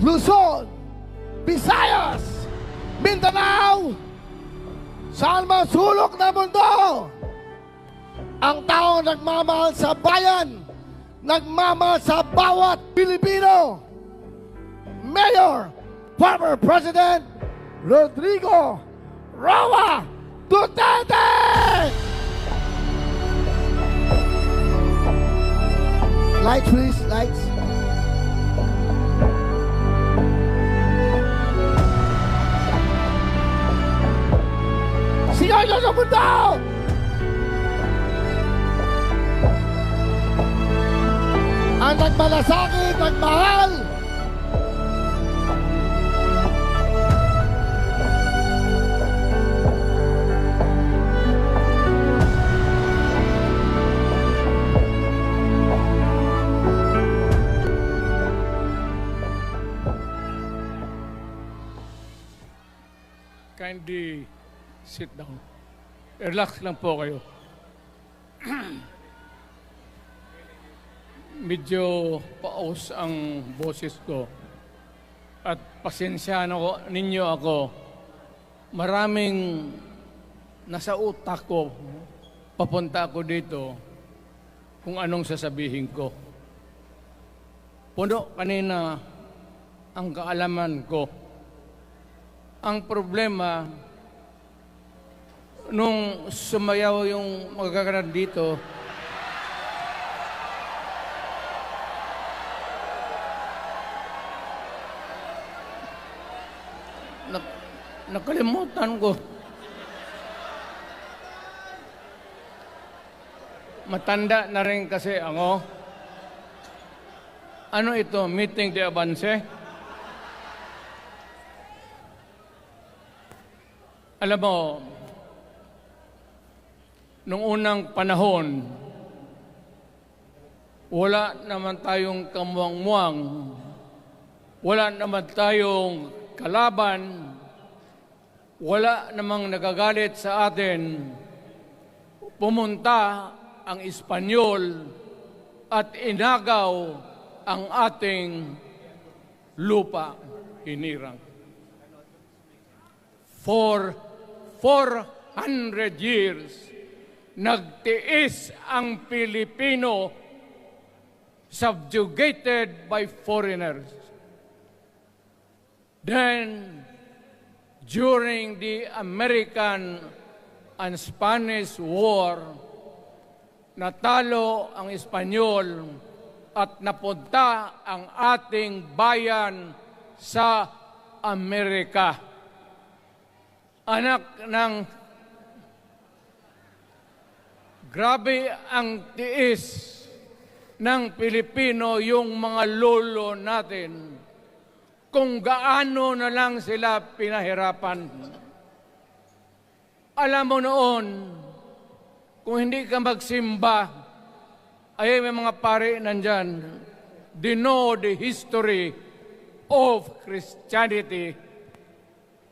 Luzon, Visayas, Mindanao, saan man sulok na mundo, ang taong nagmamahal sa bayan, nagmamahal sa bawat Pilipino. Mayor, former President Rodrigo Roa Duterte! Lights, please, lights. Sigaw nyo sa mundo! Ang nagmalasakit, nagmahal, kindly sit down. Relax lang po kayo. Medyo paus ang boses ko. At pasensyahan ninyo ako. Maraming nasa utak ko. Papunta ako dito kung anong sasabihin ko. Puno kanina ang kaalaman ko. Ang problema, nung sumayaw yung magkakaroon dito, nakalimutan ko. Matanda na rin kasi ako. Ano ito? Meeting de avance? Alam mo, nung unang panahon, wala naman tayong kamuang-muang, wala naman tayong kalaban, wala namang nagagalit sa atin. Pumunta ang Espanyol at inagaw ang ating lupa, hinirang. For 400 years, nagtiis ang Pilipino subjugated by foreigners. Then, during the American and Spanish War, natalo ang Espanyol at napunta ang ating bayan sa Amerika. Anak ng grabe ang tiis ng Pilipino, yung mga lolo natin, kung gaano na lang sila pinahirapan. Alam mo noon, kung hindi ka magsimba, ay may mga pare nandyan, they know the history of Christianity.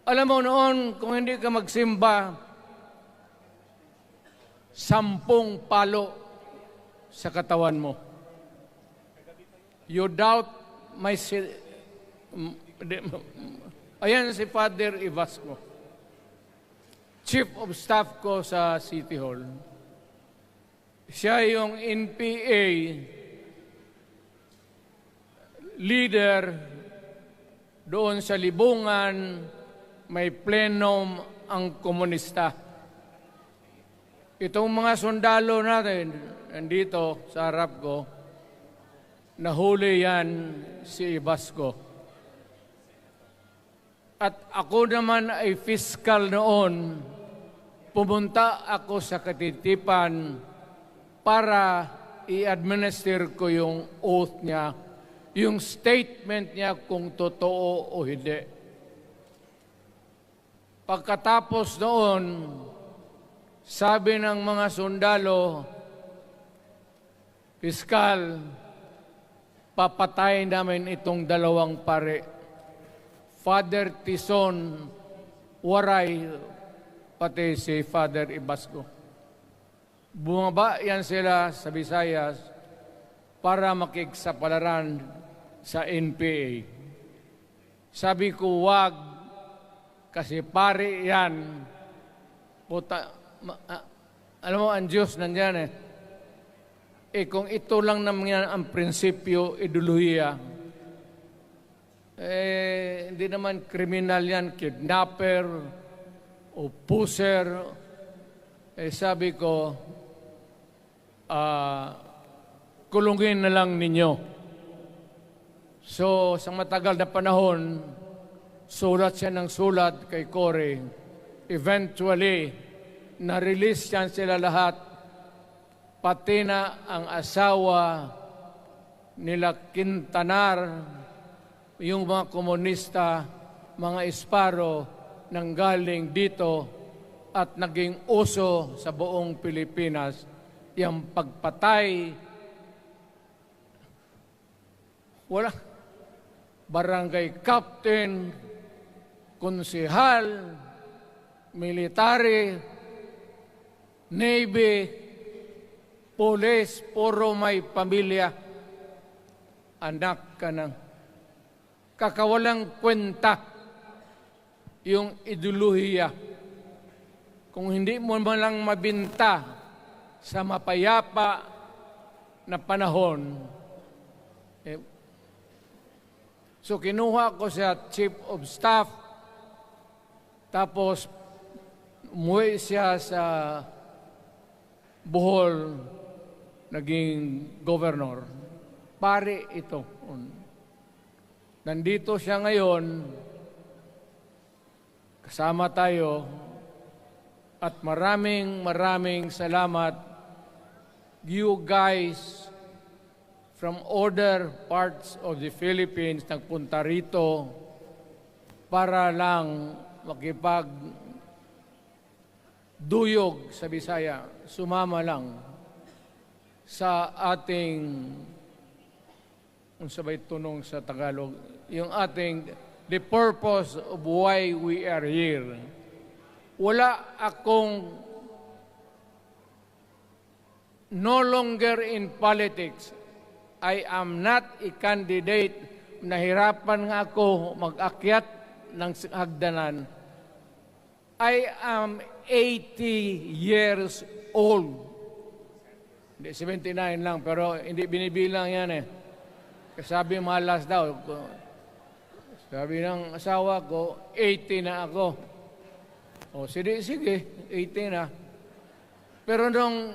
Alam mo noon, kung hindi ka magsimba, 10 palo sa katawan mo. You doubt my... Ayan si Father Ibasco, Chief of Staff ko sa City Hall. Siya yung NPA leader doon sa Libungan. May plenum ang komunista. Itong mga sundalo natin, nandito sa harap ko, nahuli yan si Ibasco. At ako naman ay fiscal noon, pumunta ako sa Katitipan para i-administer ko yung oath niya, yung statement niya kung totoo o hindi. Pagkatapos noon, sabi ng mga sundalo, Piskal, papatayin namin itong 2 pare. Father Tison, Waray, pati si Father Ibasco. Bumaba yan sila sa Visayas para makiksapalaran sa NPA. Sabi ko, wag, kasi pare yan. Puta, alam mo, ang Diyos nandyan eh. Kung ito lang naman ang prinsipyo, ideolohiya, hindi naman kriminal yan, kidnapper, o puser. Sabi ko, kulungin na lang ninyo. So, sa matagal na panahon, sulat siya ng sulat kay Cory. Eventually, na-release yan sila lahat, pati na ang asawa nila Quintanar, yung mga komunista, mga Esparo, nanggaling dito at naging uso sa buong Pilipinas, yung pagpatay. Wala. Barangay captain, konsehal, military, navy, police, puro may pamilya. Anak ka ng kakawalang kwenta yung ideolohiya. Kung hindi mo man lang mabinta sa mapayapa na panahon, so kinuha ko siya Chief of Staff, tapos umuwi siya sa Bohol, naging governor. Pare ito. Nandito siya ngayon, kasama tayo, at maraming salamat. You guys from other parts of the Philippines nagpunta rito para lang makipagduyog sa Bisaya, sumama lang sa ating, kung sabay tunong sa Tagalog, yung ating, the purpose of why we are here. Wala akong, no longer in politics. I am not a candidate. Nahirapan nga ako mag-akyat ng hagdanan. I am 80 years old. Hindi, 79 lang, pero hindi binibilang yan eh. Sabi malas daw. Sabi ng asawa ko, 80 na ako. O, sige, 80 na. Pero nung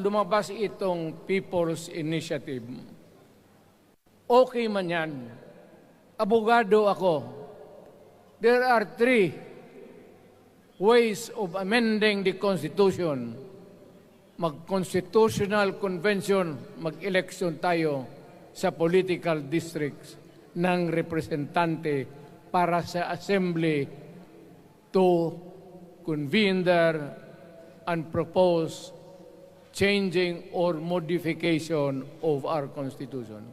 lumabas itong People's Initiative, okay man yan. Abogado ako. There are 3 ways of amending the Constitution. Mag-constitutional convention, mag-election tayo sa political districts ng representante para sa assembly to convene there and propose changing or modification of our Constitution.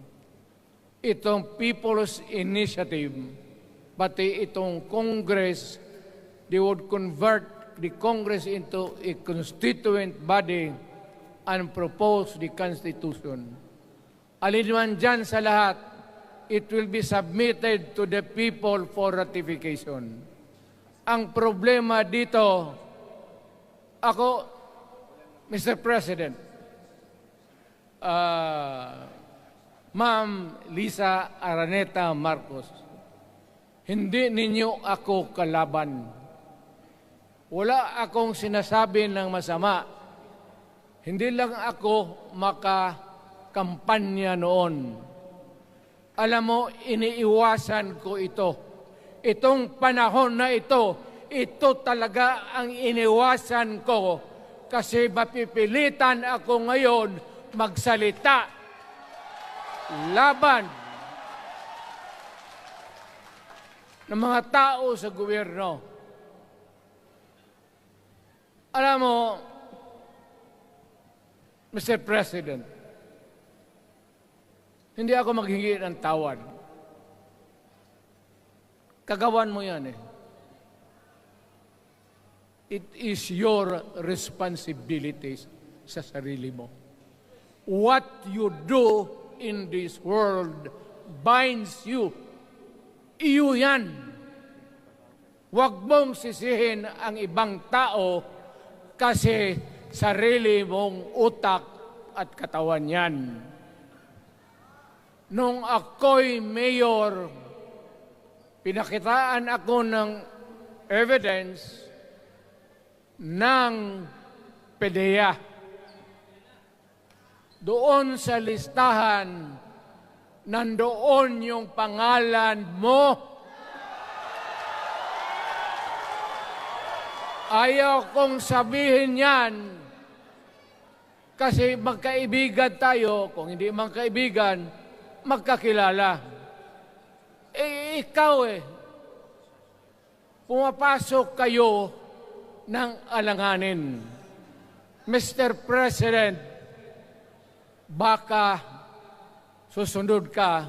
Itong People's Initiative, pati itong Congress, they would convert the Congress into a constituent body and propose the Constitution. Alinman dyan sa lahat, it will be submitted to the people for ratification. Ang problema dito, ako, Mr. President, Ma'am Lisa Araneta Marcos, hindi ninyo ako kalaban. Wala akong sinasabi ng masama. Hindi lang ako makakampanya noon. Alam mo, iniiwasan ko ito. Itong panahon na ito talaga ang iniwasan ko kasi mapipilitan ako ngayon magsalita laban ng mga tao sa gobyerno. Alam mo, Mr. President, hindi ako maghingi ng tawad. Kagawan mo yan eh. It is your responsibilities sa sarili mo. What you do in this world binds you. Iyo yan. Huwag mong sisihin ang ibang tao kasi sarili mong utak at katawan yan. Nung ako'y mayor, pinakitaan ako ng evidence ng PDEA. Doon sa listahan, nandoon yung pangalan mo. Ayaw kong sabihin yan kasi magkaibigan tayo. Kung hindi magkaibigan, magkakilala. Ikaw pumapasok kayo ng alanganin. Mr. President, baka susunod ka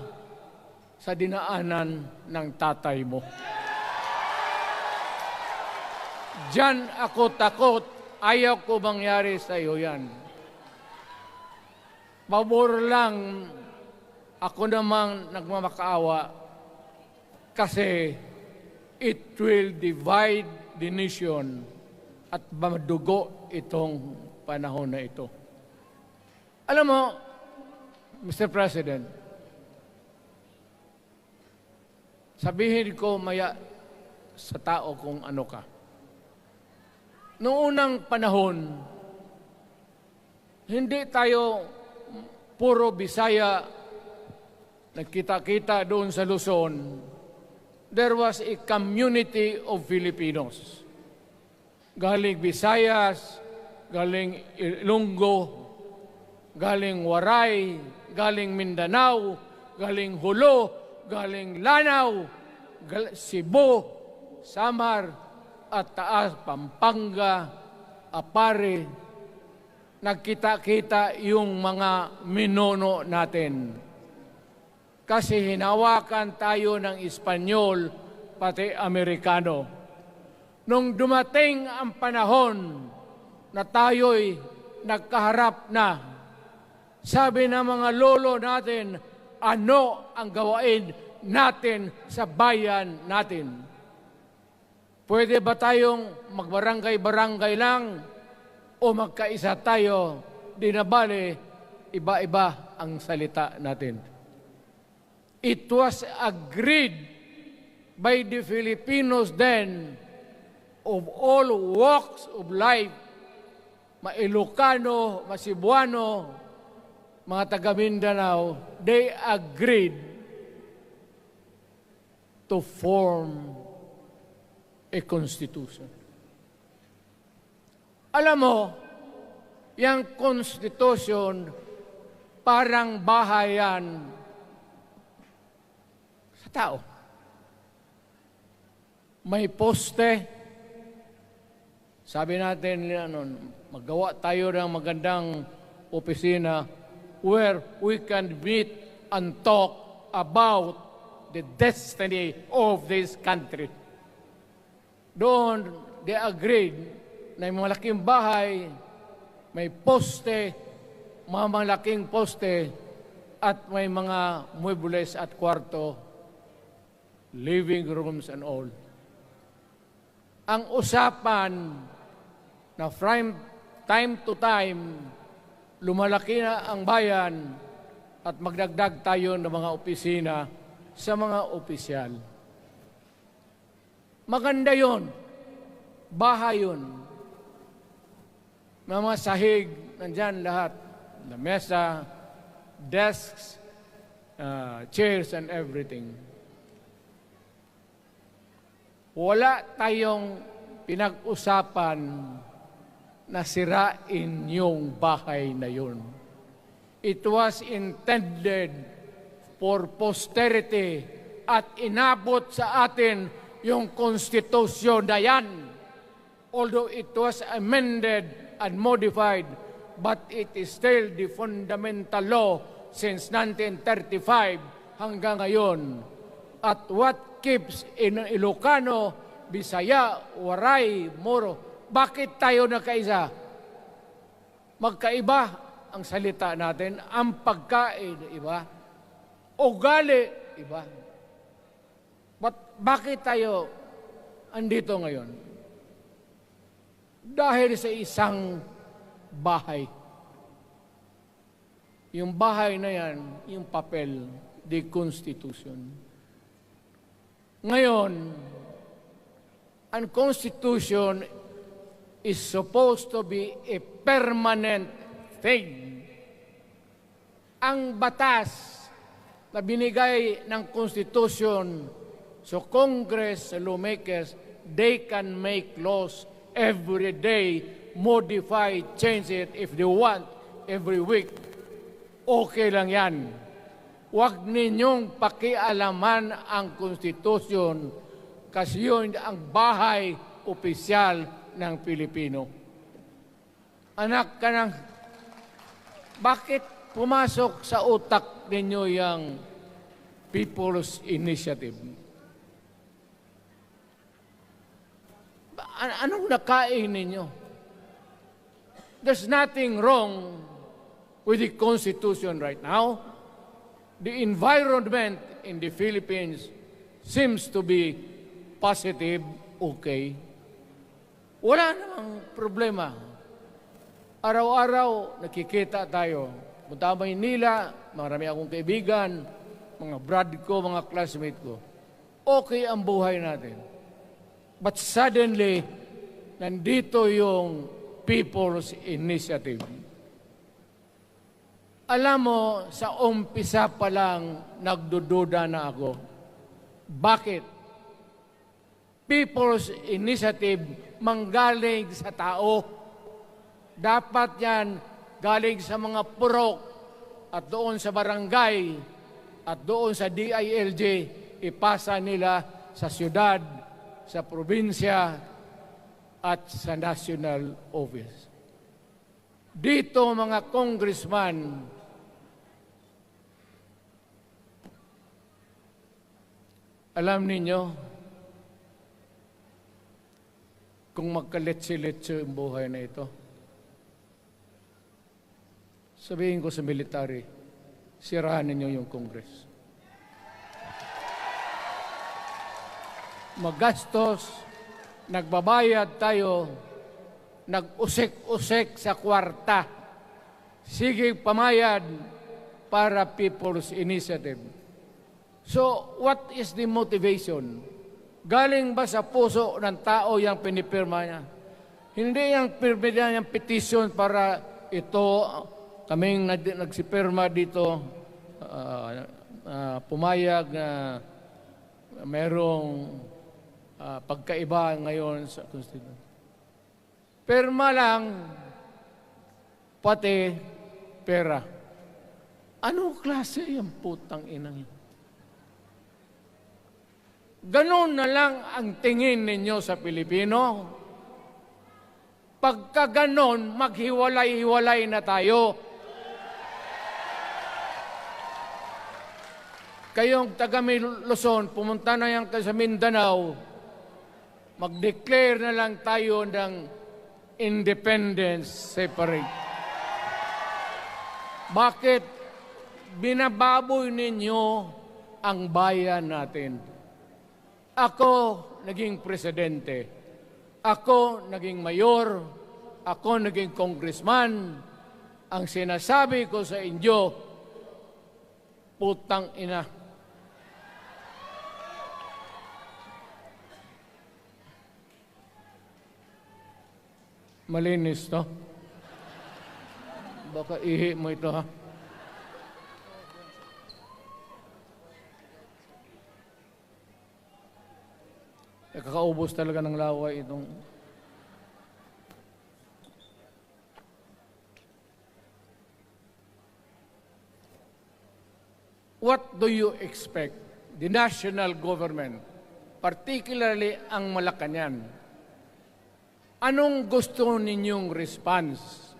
sa dinaanan ng tatay mo. Diyan ako takot. Ayaw ko mangyari sa iyo yan. Pabor lang, ako namang nagmamakaawa kasi it will divide the nation at madugo itong panahon na ito. Alam mo, Mr. President, sabihin ko maya sa tao kung ano ka. Noong unang panahon, hindi tayo puro Bisaya, nagkita-kita doon sa Luzon. There was a community of Filipinos. Galing Visayas, galing Ilonggo, galing Waray, galing Mindanao, galing Hulo, galing Lanao, Cebu, Samar, at Taas, Pampanga, Apare. Nagkita-kita yung mga minono natin. Kasi hinawakan tayo ng Espanyol, pati Amerikano. Nung dumating ang panahon na tayo'y nagkaharap na, sabi ng mga lolo natin, ano ang gawain natin sa bayan natin? Pwede ba tayong magbarangay-barangay lang o magkaisa tayo? Di na bale, iba-iba ang salita natin. It was agreed by the Filipinos then of all walks of life, Mailocano, Cebuano, mga taga Mindanao, they agreed to form a constitution. Alam mo, yung constitution parang bahayan sa tao. May poste. Sabi natin, magawa tayo ng magandang opisina where we can meet and talk about the destiny of this country. Doon, they agreed na may malaking bahay, may poste, mga malaking poste, at may mga muebles at kwarto, living rooms and all. Ang usapan na from time to time, lumalaki na ang bayan at magdagdag tayo ng mga opisina sa mga opisyal. Maganda yun. Bahay yun. Mga sahig, nandyan lahat. The mesa, desks, chairs, and everything. Wala tayong pinag-usapan na sirain yung bahay na yun. It was intended for posterity at inabot sa atin yung konstitusyon na yan. Although it was amended and modified, but it is still the fundamental law since 1935 hanggang ngayon. At what keeps in Ilocano, Bisaya, Waray, Moro, bakit tayo nagkaisa? Magkaiba ang salita natin, ang pagkain, iba. Ugali, iba. Bakit tayo andito ngayon? Dahil sa isang bahay. Yung bahay na yan, yung papel, the Constitution. Ngayon, ang Constitution is supposed to be a permanent thing. Ang batas na binigay ng Constitution sa Congress, sa lawmakers, they can make laws every day, modify, change it if they want, every week. Okay lang yan. Huwag ninyong pakialaman ang Constitution kasi yun ang bahay opisyal ng Pilipino. Anak ka ng... Bakit pumasok sa utak ninyo yung People's Initiative? Anong nakain ninyo? There's nothing wrong with the Constitution right now. The environment in the Philippines seems to be positive, okay. Wala namang problema. Araw-araw, nakikita tayo. Punta Maynila, marami akong kaibigan, mga brad ko, mga classmate ko. Okay ang buhay natin. But suddenly, nandito yung People's Initiative. Alam mo, sa umpisa pa lang, nagdududa na ako. Bakit? People's Initiative manggaling sa tao. Dapat yan galing sa mga purok at doon sa barangay at doon sa DILG, ipasa nila sa syudad, sa probinsya at sa national office. Dito mga congressman, alam ninyo, kung magkaletse-letse ang buhay na ito, sabihin ko sa military, sirahan ninyo yung Congress. Magastos, nagbabayad tayo, nag-usik-usik sa kwarta. Sige pamayad para People's Initiative. So, what is the motivation? Galing ba sa puso ng tao yung pinipirma niya? Hindi yung pirma niya yung petition para ito, kaming nagsipirma dito, pumayag na merong pagkaiba ngayon sa Constitution. Pirma lang, pati pera. Anong klase yung putang inang yun? Ganon na lang ang tingin ninyo sa Pilipino. Pagka ganon, maghiwalay-hiwalay na tayo. Kayong taga Luzon, pumunta na yan sa Mindanao, mag-declare na lang tayo ng independence separate. Bakit binababoy ninyo ang bayan natin? Ako naging presidente. Ako naging mayor. Ako naging congressman. Ang sinasabi ko sa inyo, putang ina. Malinis to. Baka ihi mo ito ha. Kakaubos talaga ng laway itong... What do you expect? The national government, particularly ang Malacanang, anong gusto ninyong response?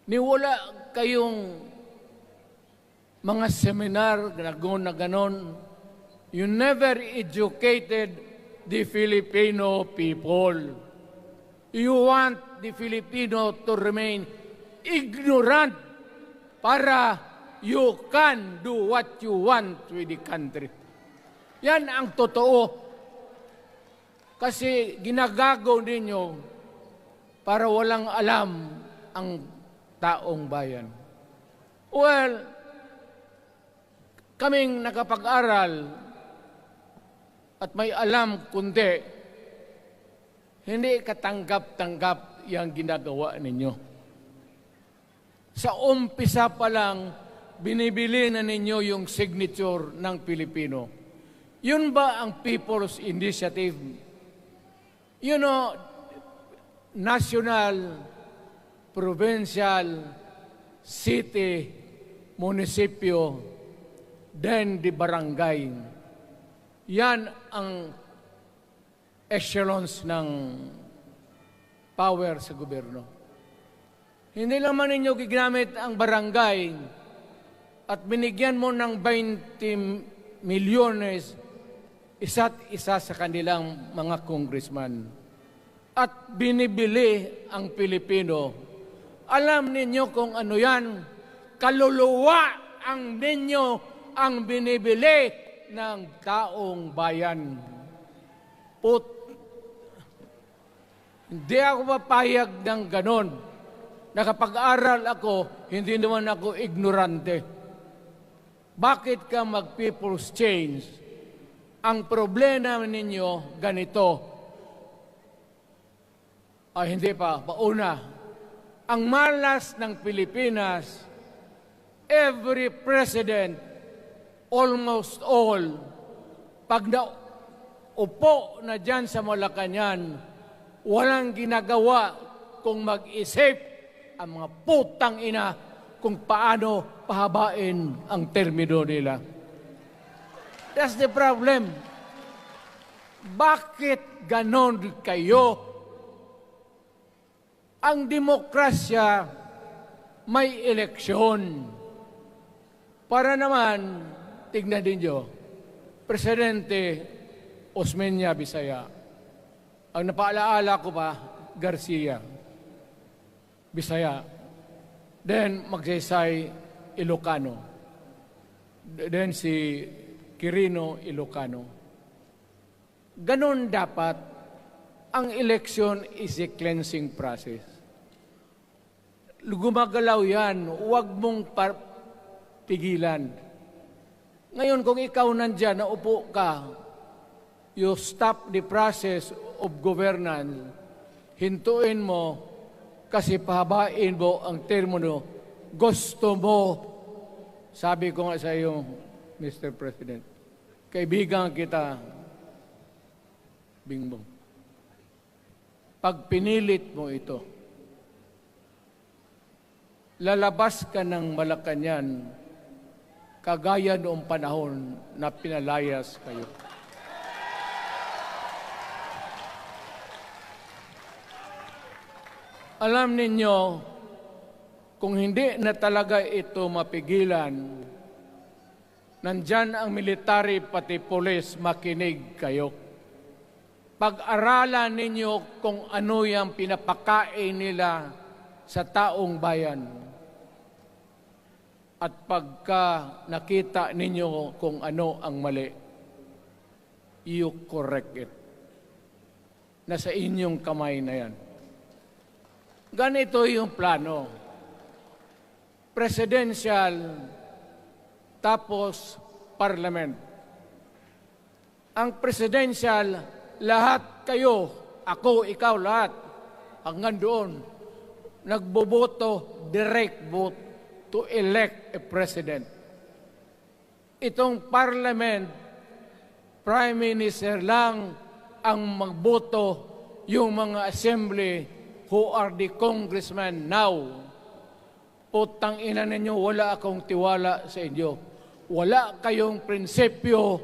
Niwala kayong mga seminar na ganon. You never educated the Filipino people. You want the Filipino to remain ignorant para you can do what you want with the country. Yan ang totoo. Kasi ginagago ninyo para walang alam ang taong bayan. Well, kaming nakapag-aral at may alam kundi, hindi katanggap-tanggap yung ginagawa ninyo. Sa umpisa pa lang, binibili na ninyo yung signature ng Pilipino. Yun ba ang People's Initiative? You know, national, provincial, city, munisipyo, then the barangay. Yan ang echelons ng power sa gobyerno. Hindi naman ninyo gigamit ang barangay at binigyan mo ng 20 milyones isa't isa sa kanilang mga congressman. At binibili ang Pilipino. Alam ninyo kung ano yan? Kaluluwa ang ninyo ang binibili ng taong bayan. Hindi ako papayag ng ganon. Nakapag-aral ako, hindi naman ako ignorante. Bakit ka mag-people's change? Ang problema ninyo, ganito. Hindi pa, pauna. Ang malas ng Pilipinas, every president, almost all, pag naupo na dyan sa Malacanang, walang ginagawa kung mag-isip ang mga putang ina kung paano pahabain ang termino nila. That's the problem. Bakit ganon kayo? Ang demokrasya may eleksyon. Para naman, tignan ninyo, Presidente Osmeña Bisaya. Ang napaalaala ko pa, Garcia Bisaya. Then Magsaysay Ilocano. Then si Quirino Ilocano. Ganon dapat. Ang election is a cleansing process. Gumagalaw yan. Huwag mong pigilan. Ngayon, kung ikaw nandyan, naupo ka, you stop the process of governance, hintuin mo, kasi pahabain mo ang termino, gusto mo, sabi ko nga sa iyo, Mr. President, kaibigan kita, Bingbong, pag pinilit mo ito, lalabas ka ng Malacanang, kagaya noong panahon na pinalayas kayo. Alam ninyo, kung hindi na talaga ito mapigilan, nandyan ang military pati polis, makinig kayo. Pag-aralan ninyo kung ano yung pinapakain nila sa taong bayan. At pagka nakita ninyo kung ano ang mali, you correct it. Nasa inyong kamay na yan. Ganito yung plano. Presidential, tapos parliament. Ang presidential, lahat kayo, ako, ikaw, lahat, hanggang doon, nagboboto, direct vote to elect a president. Itong parliament, prime minister lang ang magboto, yung mga assembly who are the congressmen now. Putang ina ninyo, wala akong tiwala sa inyo. Wala kayong prinsipyo,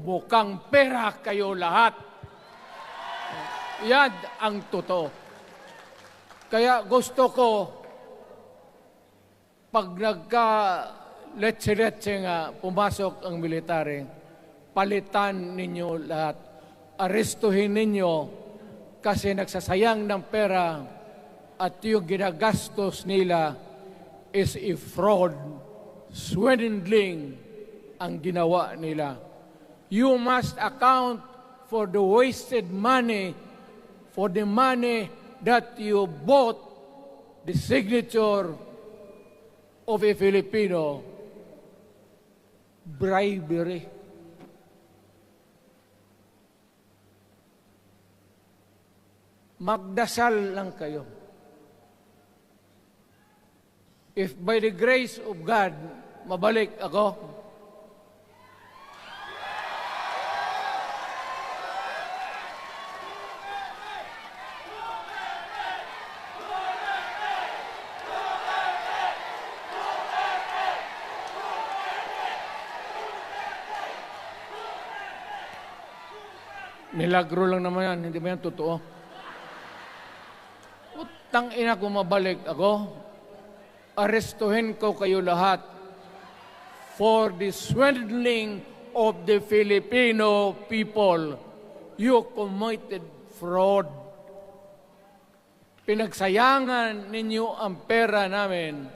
bukang pera kayo lahat. Yan ang totoo. Kaya gusto ko, pag nagka-letse-letse nga, pumasok ang military, palitan ninyo lahat. Arestuhin ninyo kasi nagsasayang ng pera at yung ginagastos nila is a fraud, swindling ang ginawa nila. You must account for the wasted money, for the money that you bought the signature of a Filipino. Bribery. Magdasal lang kayo. If by the grace of God, mabalik ako, milagro lang naman yan, hindi ba yan totoo? Utang ina kung mabalik ako, arestuhin ko kayo lahat for the swindling of the Filipino people. You committed fraud. Pinagsayangan ninyo ang pera namin.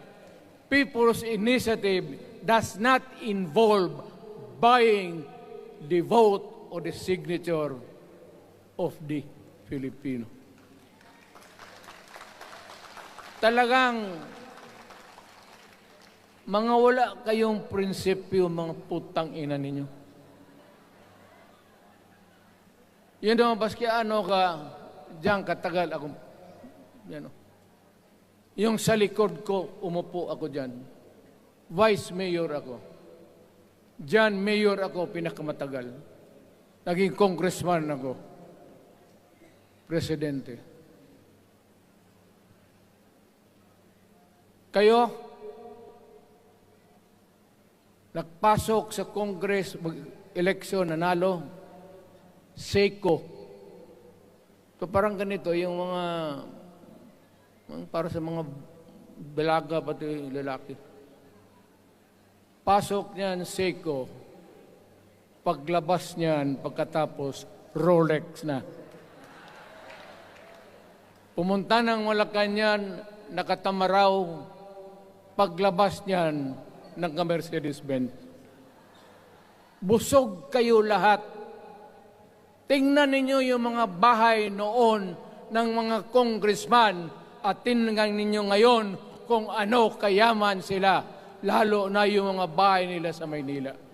People's Initiative does not involve buying the vote or the signature of the Filipino. Talagang mga wala kayong prinsipyo, mga putang ina ninyo. Yun naman, baski ano ka, diyan katagal ako, yan o. Yung sa likod ko, umupo ako diyan. Vice Mayor ako. Diyan, Mayor ako, pinakamatagal. Naging congressman ako. Presidente. Kayo, nagpasok sa Congress, eleksyon, nanalo, Seiko. So parang ganito, yung mga, para sa mga balaga, pati lalaki. Pasok niyan, Seiko. Paglabas niyan, pagkatapos, Rolex na. Pumunta ng Malacanang, nakatamaraw, paglabas niyan, nagka-Mercedes-Benz. Busog kayo lahat. Tingnan ninyo yung mga bahay noon ng mga congressman at tingnan ninyo ngayon kung ano kayaman sila, lalo na yung mga bahay nila sa Maynila.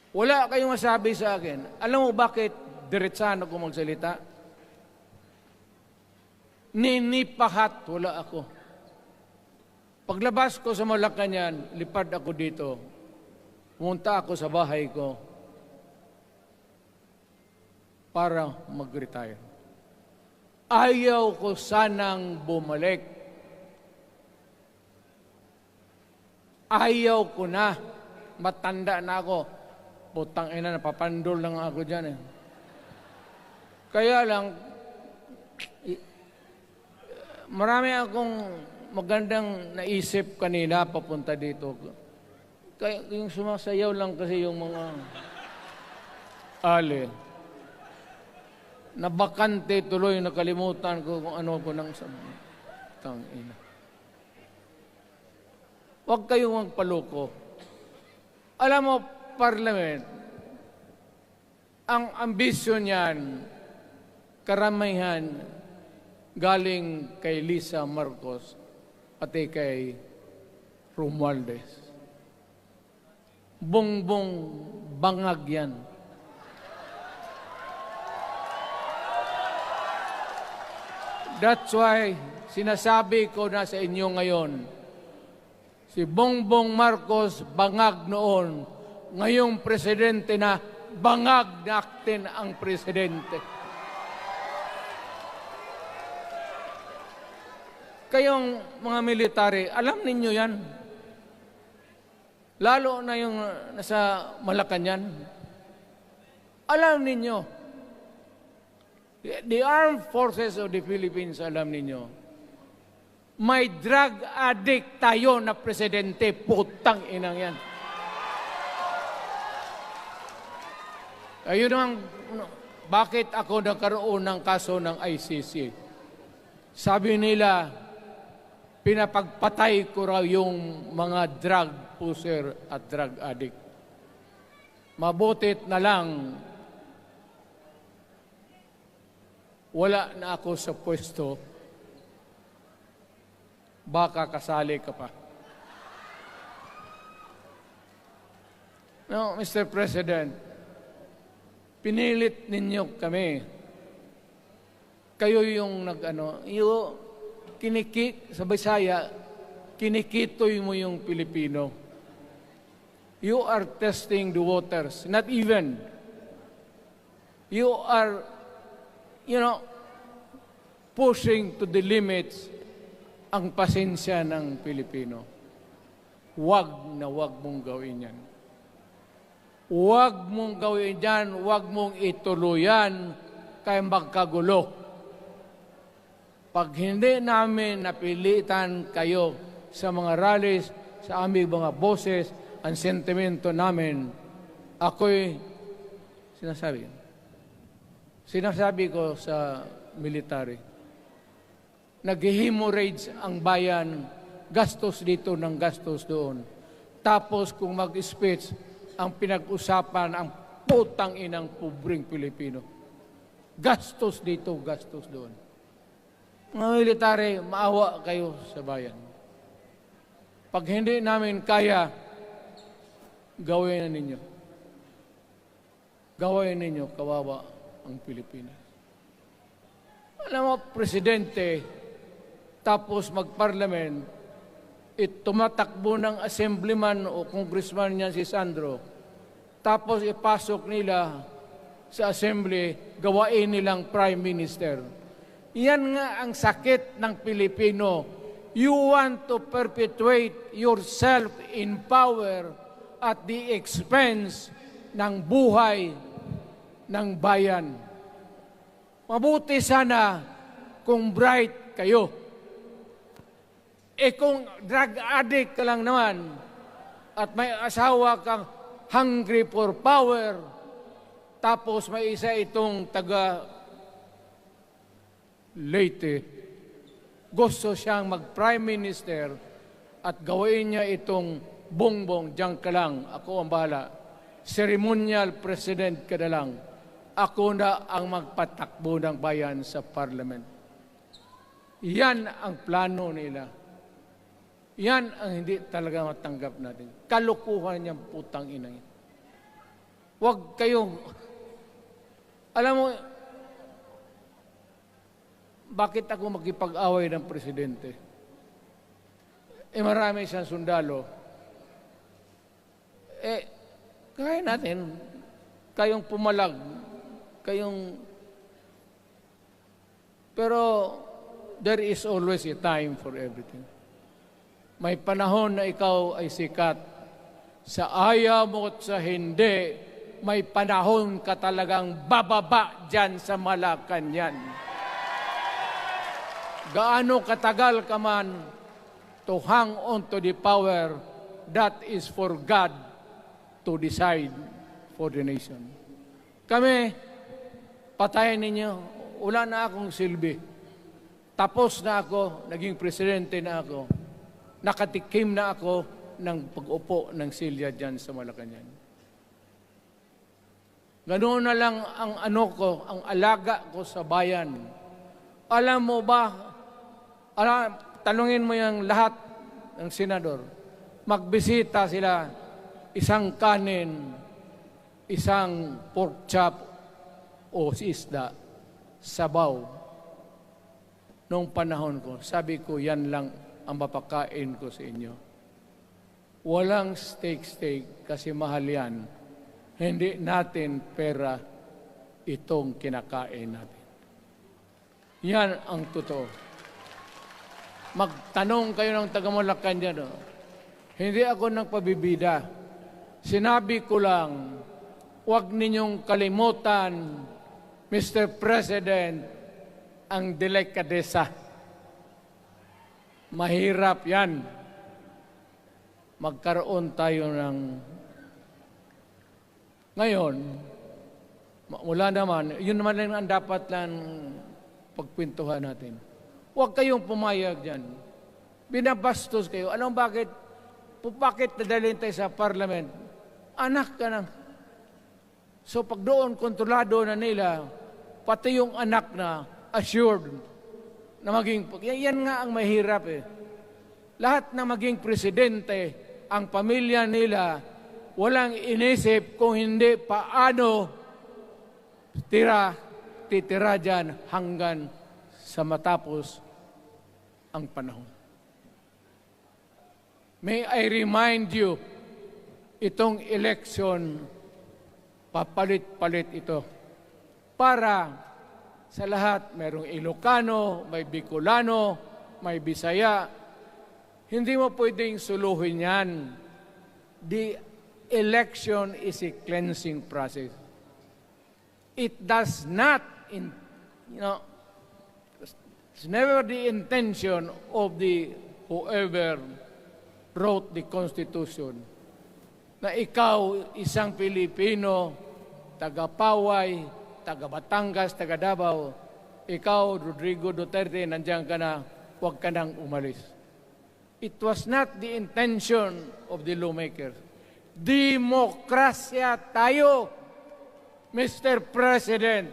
Wala kayong masabi sa akin. Alam mo bakit diretsahan ako magsalita? Ninipahat, wala ako. Paglabas ko sa Malacanang, lipad ako dito. Pumunta ako sa bahay ko para mag-retire. Ayaw ko sanang bumalik. Ayaw ko na. Matanda na ako. Putang ina, napapandol lang ako dyan eh. Kaya lang, marami akong magandang naisip kanina papunta dito. Kaya yung sumasayaw lang kasi yung mga ale. Nabakante tuloy, nakalimutan ko kung ano ko nang sabi. Tangina. Huwag kayong magpaloko. Alam mo, Parliament, ang ambisyon niyan, karamihan, galing kay Lisa Marcos pati kay Romualdez. Bongbong bangag yan. That's why sinasabi ko na sa inyo ngayon, si Bongbong Marcos bangag noon, ngayong presidente na bangag natin ang presidente. Kayong mga military, alam ninyo yan. Lalo na yung nasa Malacanang. Alam ninyo. The Armed Forces of the Philippines, alam ninyo. May drug addict tayo na presidente. Putang inang yan. Ayun ang, bakit ako nagkaroon ng kaso ng ICC? Sabi nila, pinapagpatay ko raw yung mga drug user at drug addict. Mabutit na lang wala na ako sa pwesto, baka kasali ka pa. No, Mr. President, pinilit ninyo kami. Kayo yung sa Bisaya, kinikitoy mo yung Pilipino. You are testing the waters, not even. You are, pushing to the limits ang pasensya ng Pilipino. Huwag na huwag mong gawin yan. Huwag mong gawin yan, huwag mong ituluyan kaya magkagulo. Pag hindi namin napilitan kayo sa mga rallies, sa aming mga boses, ang sentimento namin, ako'y sinasabi ko sa military, nag-hemorrhage ang bayan, gastos dito ng gastos doon. Tapos kung mag-speech, ang pinag-usapan ang putang inang pobreng Pilipino. Gastos dito, gastos doon. Mga military, maawa kayo sa bayan. Pag hindi namin kaya, gawin na ninyo. Gawin ninyo, kawawa ang Pilipinas. Alam mo, Presidente, tapos mag-parliament, tumatakbo ng assemblyman o congressman niya si Sandro, tapos ipasok nila sa assembly, gawain nilang prime minister. Yan nga ang sakit ng Pilipino. You want to perpetuate yourself in power at the expense ng buhay ng bayan. Mabuti sana kung bright kayo. Kung drug addict ka lang naman at may asawa kang hungry for power, tapos may isa itong taga Leyte, gusto siyang mag-prime minister at gawin niya itong bongbong, diyan ka lang, ako ang bahala. Ceremonial president ka na lang. Ako na ang magpatakbo ng bayan sa parliament. Yan ang plano nila. Yan ang hindi talaga matanggap natin. Kalukuhan niyang putang inang. Huwag kayong, alam mo, bakit ako makipag-away ng presidente? Marami siyang sundalo. Kaya natin, kayong pumalag, pero there is always a time for everything. May panahon na ikaw ay sikat. Sa ayaw mo at sa hindi, may panahon ka talagang bababa dyan sa Malacanang. Gaano katagal ka man to hang on to the power, that is for God to decide for the nation. Kami, patayin ninyo, wala na akong silbi. Tapos na ako, naging presidente na ako. Nakatikim na ako ng pag-upo ng silya dyan sa Malacanang. Ganoon na lang ang ang alaga ko sa bayan. Alam mo ba, tanungin mo yung lahat ng senador. Magbisita sila, isang kanin, isang pork chop o isda, sabaw. Noong panahon ko, sabi ko, yan lang ang mapakain ko sa inyo. Walang steak kasi mahal yan. Hindi natin pera itong kinakain natin. Yan ang totoo. Magtanong kayo ng taga-Malacan dyan. Hindi ako nagpabibida. Sinabi ko lang, huwag ninyong kalimutan, Mr. President, ang delikadesa. Mahirap yan. Magkaroon tayo ng... Ngayon, mula naman, yun naman lang ang dapat lang pagpintuhan natin. Huwag kayong pumayag dyan. binabastos kayo. Alam bakit? Bakit nadalhin tayo sa parliament? Anak ka na. So pag doon, kontrolado na nila, pati yung anak na assured na maging, yan nga ang mahirap eh. Lahat na maging presidente, ang pamilya nila, walang inisip kung hindi paano titira dyan hanggang sa matapos ang panahon. May I remind you, itong election, papalit-palit ito. Para sa lahat, mayroong Ilocano, may Bicolano, may Bisaya. Hindi mo pwedeng suluhin yan. The election is a cleansing process. It does not, it's never the intention of the whoever wrote the Constitution na ikaw, isang Pilipino, taga-Paway, taga-Batangas, taga-Davao, ikaw, Rodrigo Duterte, nandiyan ka na, huwag ka nang umalis. It was not the intention of the lawmakers. Demokrasya tayo, Mr. President.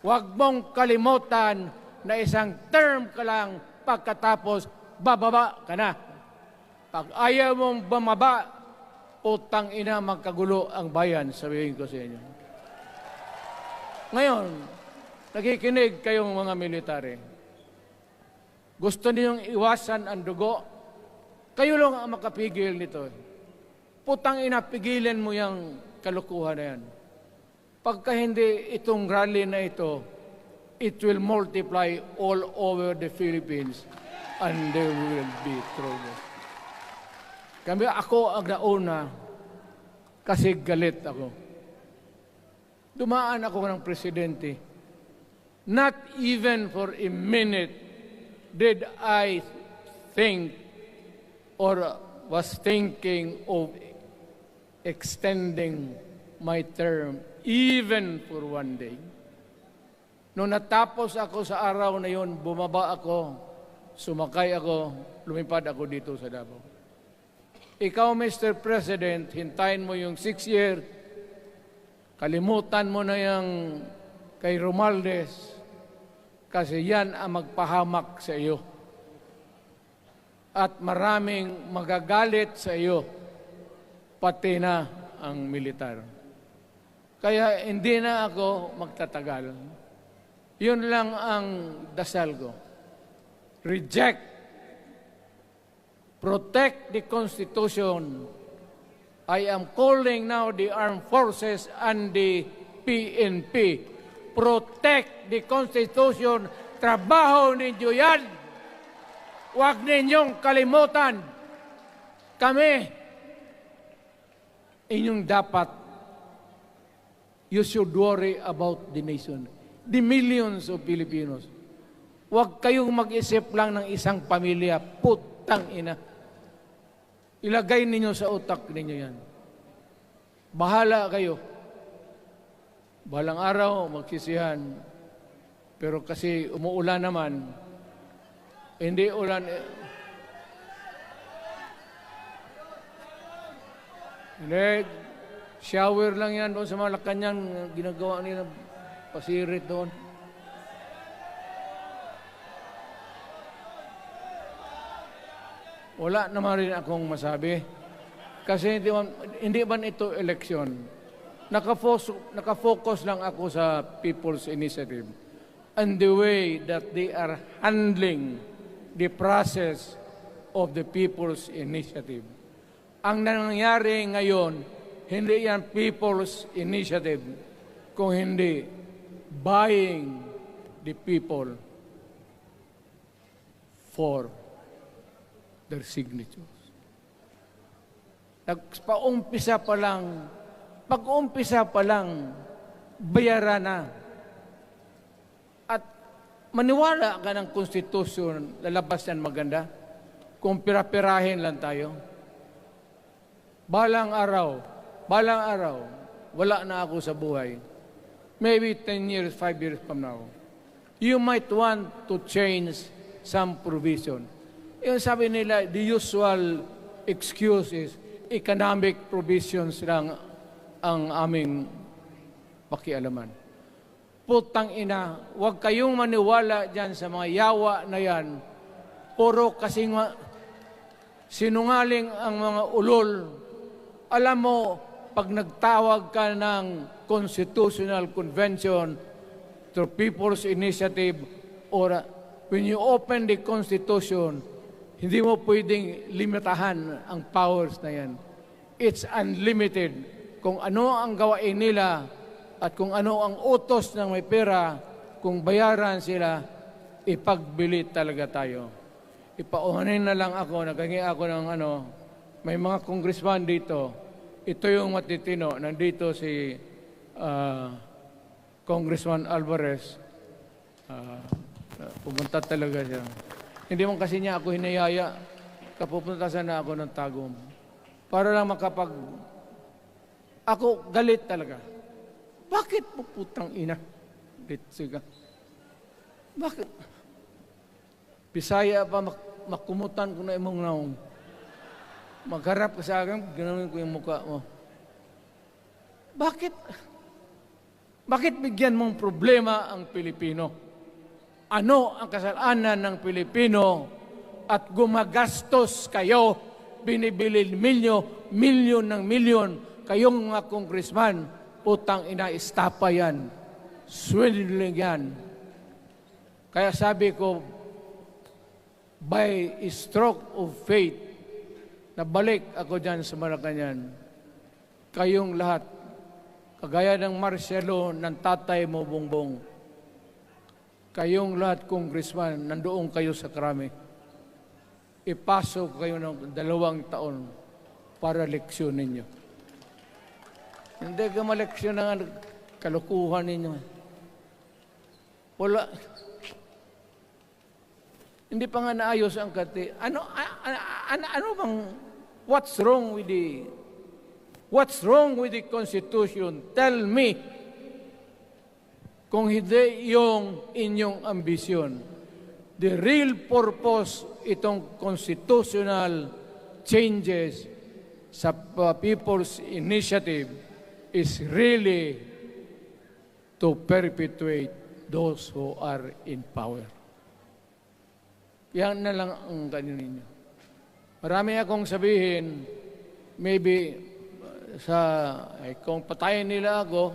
Huwag mong kalimutan na isang term ka lang pagkatapos bababa ka na. Pag ayaw mong bumaba, utang ina magkagulo ang bayan, sabihin ko sa inyo. Ngayon, nakikinig kayong mga military. Gusto niyong iwasan ang dugo? Kayo lang ang makapigil nito. Putang ina, pigilan mo yung kalukuhan na yan. Pagka hindi itong rally na ito, it will multiply all over the Philippines and there will be trouble. Ako ang nauna kasi galit ako. Dumaan ako ng presidente. Not even for a minute did I think or was thinking of extending my term even for one day. Nung natapos ako sa araw na yon, bumaba ako, sumakay ako, lumipad ako dito sa Davao. Ikaw, Mr. President, hintayin mo yung 6 years, kalimutan mo na yung kay Romualdez, kasi yan ang magpahamak sa iyo. At maraming magagalit sa iyo, pati na ang militar. Kaya hindi na ako magtatagal. Yun lang ang dasal ko. Reject. Protect the Constitution. I am calling now the armed forces and the PNP. Protect the Constitution. Trabaho ninyo yan. Huwag ninyong kalimutan. Kami, inyong dapat, you should worry about the nation. The millions of Filipinos. Huwag kayong mag-isip lang ng isang pamilya. Putang ina. Ilagay ninyo sa utak ninyo yan. Bahala kayo. Balang araw, magsisihan. Pero kasi umuulan naman, hindi ulan. Hindi, shower lang yan doon sa Malacanang, ginagawa nila, pasirit doon. Wala naman rin akong masabi. Kasi hindi man ito eleksyon. Nakafocus lang ako sa People's Initiative and the way that they are handling the process of the People's Initiative. Ang nangyayari ngayon, hindi yan People's Initiative, kung hindi buying the people for their signatures. Pag-umpisa pa lang, bayaran na. At maniwala ka ng konstitusyon, lalabas yan maganda, kung pira-pirahin lang tayo. Balang araw, wala na ako sa buhay. Maybe 10 years, 5 years from now. You might want to change some provision. Yung sabi nila, the usual excuse is economic provisions lang ang aming pakialaman. Putang ina, huwag kayong maniwala dyan sa mga yawa na yan. Puro kasing sinungaling ang mga ulol. Alam mo, pag nagtawag ka ng Constitutional Convention through People's Initiative or when you open the Constitution, hindi mo pwedeng limitahan ang powers na yan. It's unlimited. Kung ano ang gawain nila at kung ano ang utos ng may pera, kung bayaran sila, ipagbili talaga tayo. Ipauhanin na lang ako, naghangi ako ng may mga congressman dito. Ito yung matitino. Nandito si Congressman Alvarez. Pumunta talaga siya. Hindi man kasi niya ako hinayaya. Kapupunta sana ako ng Tagum. Para lang ako galit talaga. Bakit mo putang ina? Galit ka. Bakit? Bisaya pa makumutan ko na imong naong. Magharap ka sa akin, ganoon ko yung mukha mo. Bakit? Bakit bigyan mong problema ang Pilipino? Ano ang kasalanan ng Pilipino at gumagastos kayo, binibili milyon ng milyon, kayong mga congressman, putang ina, istapa yan, swindling yan. Kaya sabi ko, by stroke of faith, nabalik ako dyan sa Malacanang, kayong lahat, kagaya ng Marcelo, ng tatay mo, Bongbong, kayong lahat, congressman, nandoon kayo sa Krami. Ipasok kayo ng 2 taon para leksyon ninyo. Hindi ka maleksyon ng kalukuhan ninyo. Wala. Hindi pa nga naayos ang kati. Ano bang, what's wrong with the Constitution? Tell me. Kung hindi yung inyong ambisyon. The real purpose itong constitutional changes sa People's Initiative is really to perpetuate those who are in power. Yan na lang ang ganyan ninyo. Marami akong sabihin, maybe kung patayin nila ako,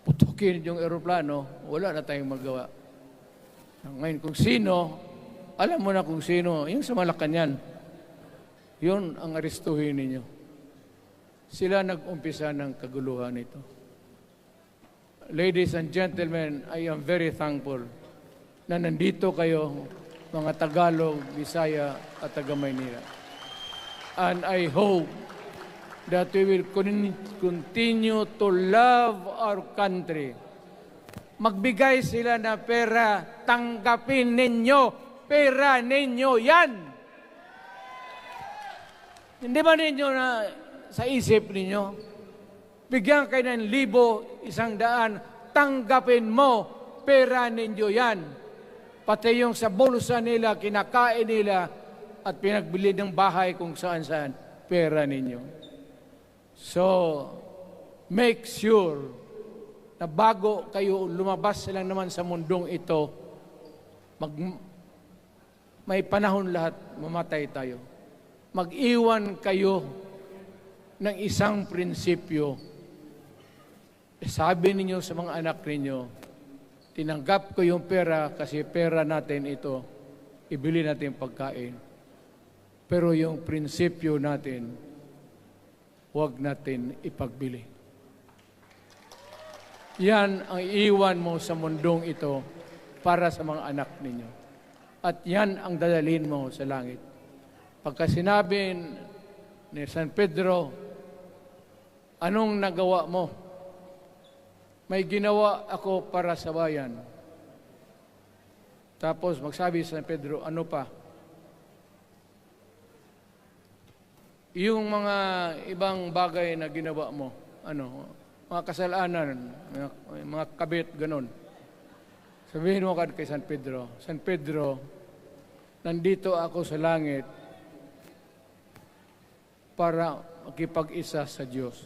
putukin yung eroplano, wala na tayong magawa. Ngayon, kung sino, alam mo na kung sino, yung sa Malacanang, yun ang aristuhin ninyo. Sila nag-umpisa ng kaguluhan ito. Ladies and gentlemen, I am very thankful na nandito kayo, mga Tagalog, Bisaya, at taga-Maynila. And I hope that we will continue to love our country. Magbigay sila na pera, tanggapin ninyo, pera ninyo yan. Hindi ba ninyo na sa isip ninyo? Bigyan kayo ng 1,000, 100, tanggapin mo, pera ninyo yan. Pati yung sa bulsa nila, kinakain nila, at pinagbili ng bahay kung saan-saan, pera ninyo. So, make sure na bago kayo lumabas lang naman sa mundong ito, may panahon lahat, mamatay tayo. Mag-iwan kayo ng isang prinsipyo. Sabi ninyo sa mga anak ninyo, tinanggap ko yung pera kasi pera natin ito, ibili natin pagkain. Pero yung prinsipyo natin, huwag natin ipagbili. Yan ang iiwan mo sa mundong ito para sa mga anak ninyo. At yan ang dadalhin mo sa langit. Pagka sinabi ni San Pedro, anong nagawa mo? May ginawa ako para sa bayan. Tapos magsabi San Pedro, ano pa? Yung mga ibang bagay na ginawa mo, mga kasalanan, mga kabit, ganon. Sabihin mo kay San Pedro, nandito ako sa langit para makipag-isa sa Diyos.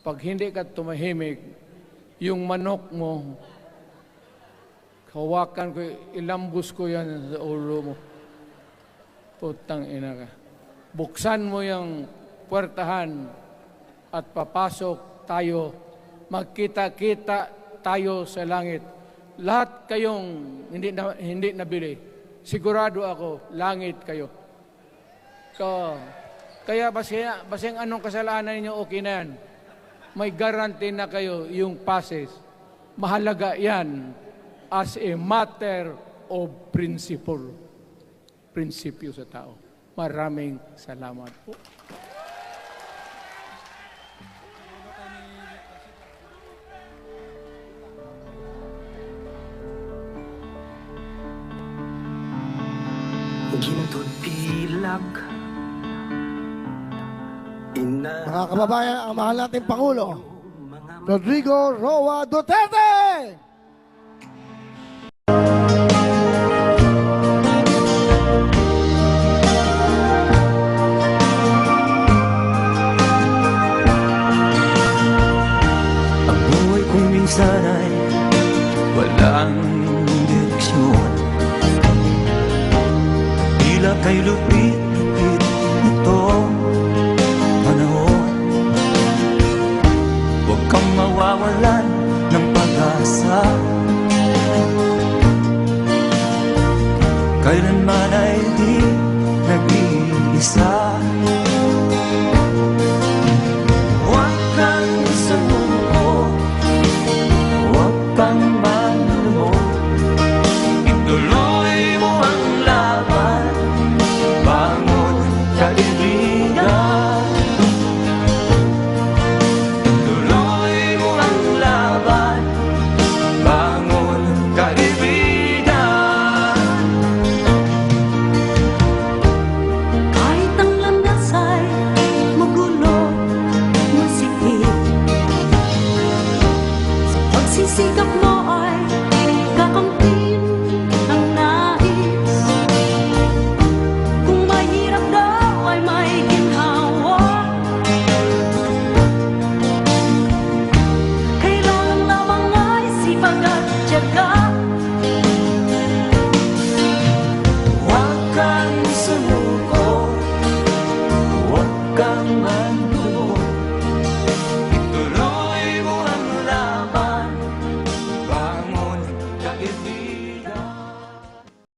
Pag hindi ka tumahimik, yung manok mo, hawakan ko, ilambos ko yan sa ulo mo. Putang ina ka. Buksan mo yung puwertahan at papasok tayo, magkita-kita tayo sa langit. Lahat kayong hindi nabili, sigurado ako, langit kayo. Kaya basing anong kasalanan niyo, okay na yan. May guarantee na kayo yung passes. Mahalaga yan as a matter of principle. Prinsipyo sa tao. Maraming salamat po. Gintud pilak Mga kababayan, ang mahal nating Pangulo, Rodrigo Roa Duterte! Ang buhay kong minsan ay walang direksyon. Tila kay lupit-lupit itong panahon. Huwag kang mawawalan ng pag-asa. Kailanman ay di nag-iisa.